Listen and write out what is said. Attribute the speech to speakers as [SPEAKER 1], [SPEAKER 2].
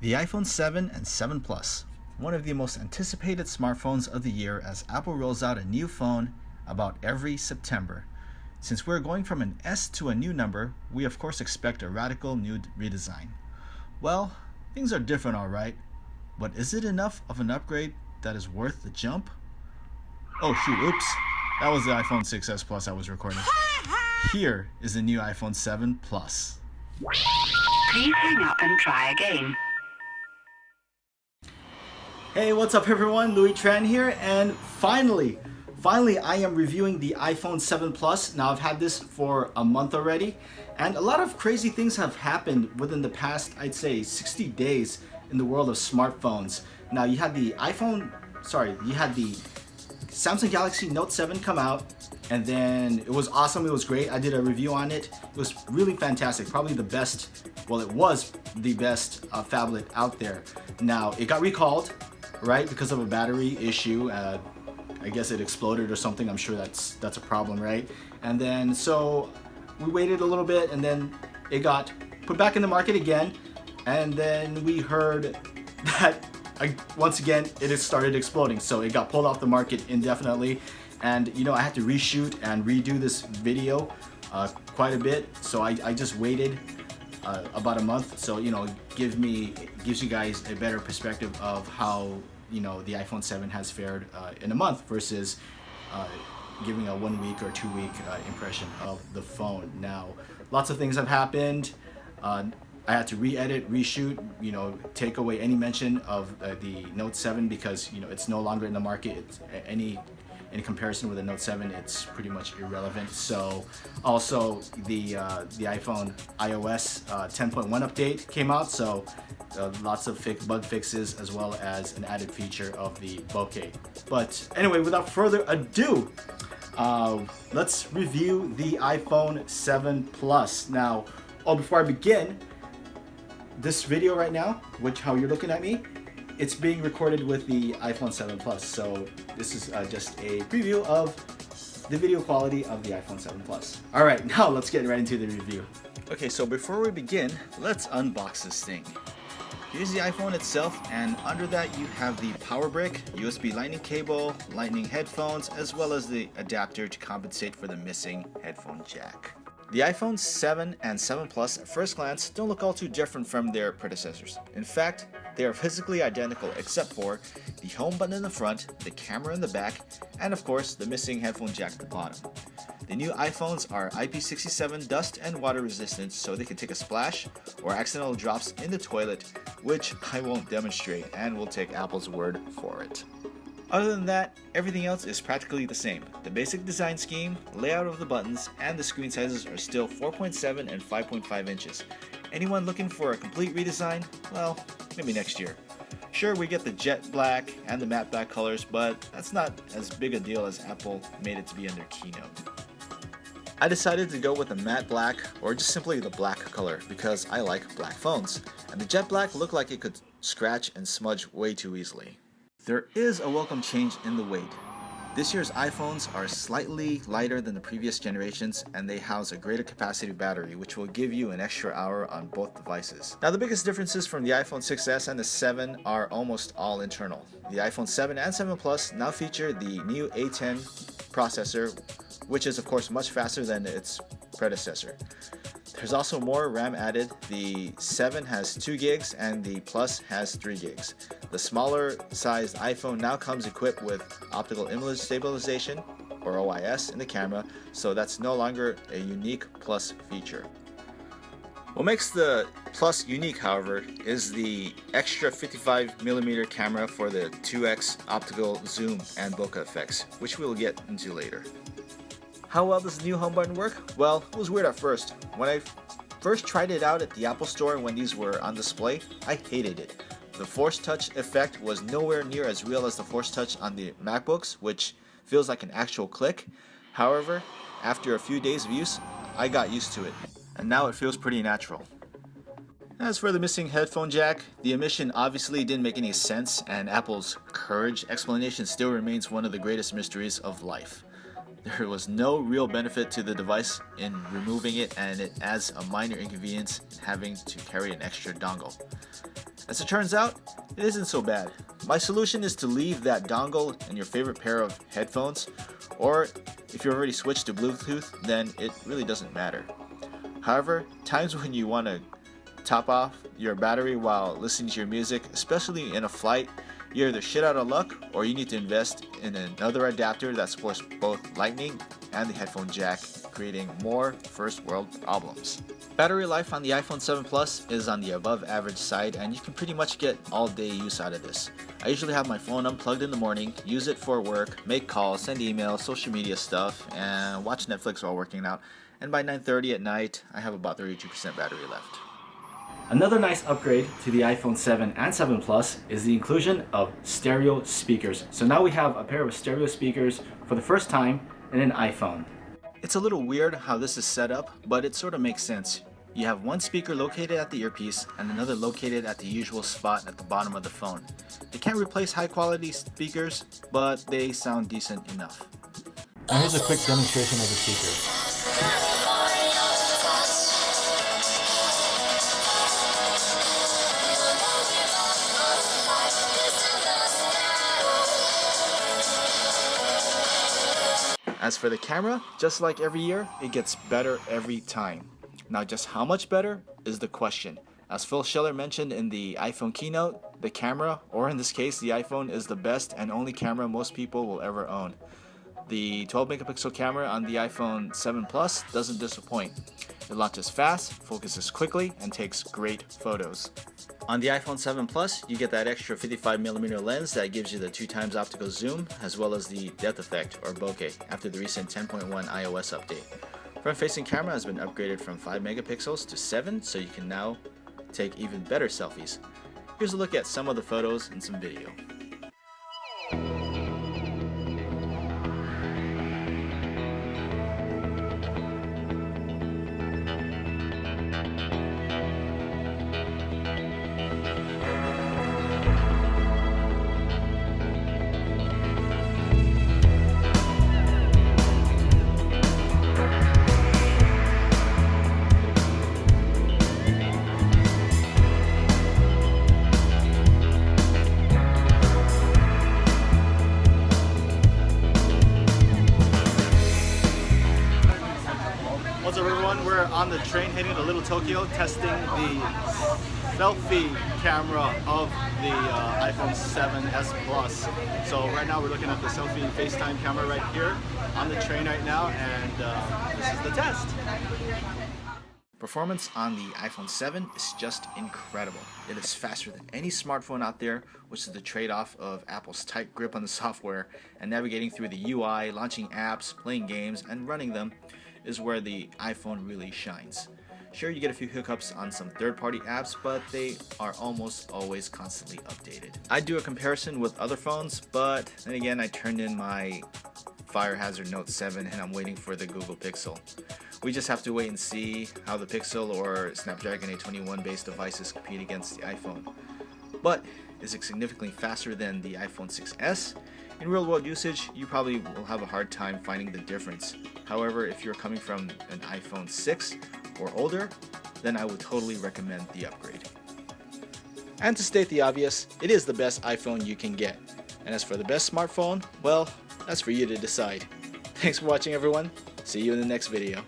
[SPEAKER 1] The iPhone 7 and 7 Plus, one of the most anticipated smartphones of the year as Apple rolls out a new phone about every September. Since we're going from an S to a new number, we of course expect a radical new redesign. Well, things are different alright, but is it enough of an upgrade that is worth the jump? Oh shoot, oops. That was the iPhone 6s Plus I was recording. Here is the new iPhone 7 Plus.
[SPEAKER 2] Please hang up and try again.
[SPEAKER 1] Hey, what's up everyone? Louis Tran here, and finally I am reviewing the iPhone 7 Plus. Now I've had this for a month already, and a lot of crazy things have happened within the past, I'd say 60 days in the world of smartphones. Now you had the Samsung Galaxy Note 7 come out, and then it was awesome, it was great. I did a review on it. It was really fantastic, probably the best, well it was the best phablet out there. Now it got recalled, right, because of a battery issue. I guess it exploded or something. I'm sure that's a problem, right? And then so we waited a little bit, and then it got put back in the market again, and then we heard that once again it has started exploding, so it got pulled off the market indefinitely. And you know, I had to reshoot and redo this video quite a bit, so I just waited about a month, so you know, gives you guys a better perspective of how, you know, the iPhone 7 has fared in a month versus giving a 1 week or 2 week impression of the phone. Now, lots of things have happened. I had to re-edit, reshoot, you know, take away any mention of the Note 7 because, you know, it's no longer in the market. It's in comparison with the Note 7, it's pretty much irrelevant. So also the iPhone iOS 10.1 update came out, so lots of bug fixes as well as an added feature of the bokeh. But anyway, without further ado, let's review the iPhone 7 Plus. Now, before I begin, this video right now, how you're looking at me, it's being recorded with the iPhone 7 Plus, so this is just a preview of the video quality of the iPhone 7 Plus. Alright, now let's get right into the review. Okay, so before we begin, let's unbox this thing. Here's the iPhone itself, and under that you have the power brick, USB lightning cable, lightning headphones, as well as the adapter to compensate for the missing headphone jack. The iPhone 7 and 7 Plus at first glance don't look all too different from their predecessors. In fact, they are physically identical except for the home button in the front, the camera in the back, and of course the missing headphone jack at the bottom. The new iPhones are IP67 dust and water resistant, so they can take a splash or accidental drops in the toilet, which I won't demonstrate and will take Apple's word for it. Other than that, everything else is practically the same. The basic design scheme, layout of the buttons, and the screen sizes are still 4.7 and 5.5 inches. Anyone looking for a complete redesign? Well, maybe next year. Sure, we get the jet black and the matte black colors, but that's not as big a deal as Apple made it to be in their keynote. I decided to go with the matte black, or just simply the black color, because I like black phones, and the jet black looked like it could scratch and smudge way too easily. There is a welcome change in the weight. This year's iPhones are slightly lighter than the previous generations, and they house a greater capacity battery, which will give you an extra hour on both devices. Now, the biggest differences from the iPhone 6s and the 7 are almost all internal. The iPhone 7 and 7 Plus now feature the new A10 processor, which is of course much faster than its predecessor. There's also more RAM added. The 7 has 2 gigs and the Plus has 3 gigs. The smaller sized iPhone now comes equipped with optical image stabilization, or OIS, in the camera, so that's no longer a unique Plus feature. What makes the Plus unique, however, is the extra 55mm camera for the 2x optical zoom and bokeh effects, which we'll get into later. How well does the new home button work? Well, it was weird at first. When I first tried it out at the Apple Store when these were on display, I hated it. The Force Touch effect was nowhere near as real as the Force Touch on the MacBooks, which feels like an actual click. However, after a few days of use, I got used to it, and now it feels pretty natural. As for the missing headphone jack, the omission obviously didn't make any sense, and Apple's courage explanation still remains one of the greatest mysteries of life.
[SPEAKER 3] There was no real benefit to the device in removing it, and it adds a minor inconvenience in having to carry an extra dongle. As it turns out, it isn't so bad. My solution is to leave that dongle in your favorite pair of headphones, or if you've already switched to Bluetooth, then it really doesn't matter. However, times when you want to top off your battery while listening to your music, especially in a flight, you're either shit out of luck or you need to invest in another adapter that supports both Lightning and the headphone jack, creating more first world problems. Battery life on the iPhone 7 Plus is on the above average side, and you can pretty much get all day use out of this. I usually have my phone unplugged in the morning, use it for work, make calls, send emails, social media stuff, and watch Netflix while working out. And by 9:30 at night, I have about 32% battery left.
[SPEAKER 1] Another nice upgrade to the iPhone 7 and 7 Plus is the inclusion of stereo speakers. So now we have a pair of stereo speakers for the first time in an iPhone.
[SPEAKER 3] It's a little weird how this is set up, but it sort of makes sense. You have one speaker located at the earpiece and another located at the usual spot at the bottom of the phone. They can't replace high quality speakers, but they sound decent enough.
[SPEAKER 1] And here's a quick demonstration of the speakers.
[SPEAKER 3] As for the camera, just like every year, it gets better every time. Now just how much better is the question. As Phil Schiller mentioned in the iPhone keynote, the camera, or in this case the iPhone, is the best and only camera most people will ever own. The 12 megapixel camera on the iPhone 7 Plus doesn't disappoint. It launches fast, focuses quickly, and takes great photos. On the iPhone 7 Plus, you get that extra 55mm lens that gives you the 2x optical zoom, as well as the depth effect, or bokeh, after the recent 10.1 iOS update. Front-facing camera has been upgraded from 5 megapixels to 7, so you can now take even better selfies. Here's a look at some of the photos and some video.
[SPEAKER 1] What's up everyone, we're on the train heading to Little Tokyo testing the selfie camera of the iPhone 7s Plus. So right now we're looking at the selfie and FaceTime camera right here on the train right now, and this is the test.
[SPEAKER 3] Performance on the iPhone 7 is just incredible. It is faster than any smartphone out there, which is the trade-off of Apple's tight grip on the software, and navigating through the UI, launching apps, playing games, and running them is where the iPhone really shines. Sure, you get a few hiccups on some third-party apps, but they are almost always constantly updated. I'd do a comparison with other phones, but then again, I turned in my Fire Hazard Note 7 and I'm waiting for the Google Pixel. We just have to wait and see how the Pixel or Snapdragon 821 based devices compete against the iPhone. But is it significantly faster than the iPhone 6s? In real world usage, you probably will have a hard time finding the difference. However, if you're coming from an iPhone 6 or older, then I would totally recommend the upgrade. And to state the obvious, it is the best iPhone you can get. And as for the best smartphone, well, that's for you to decide. Thanks for watching everyone. See you in the next video.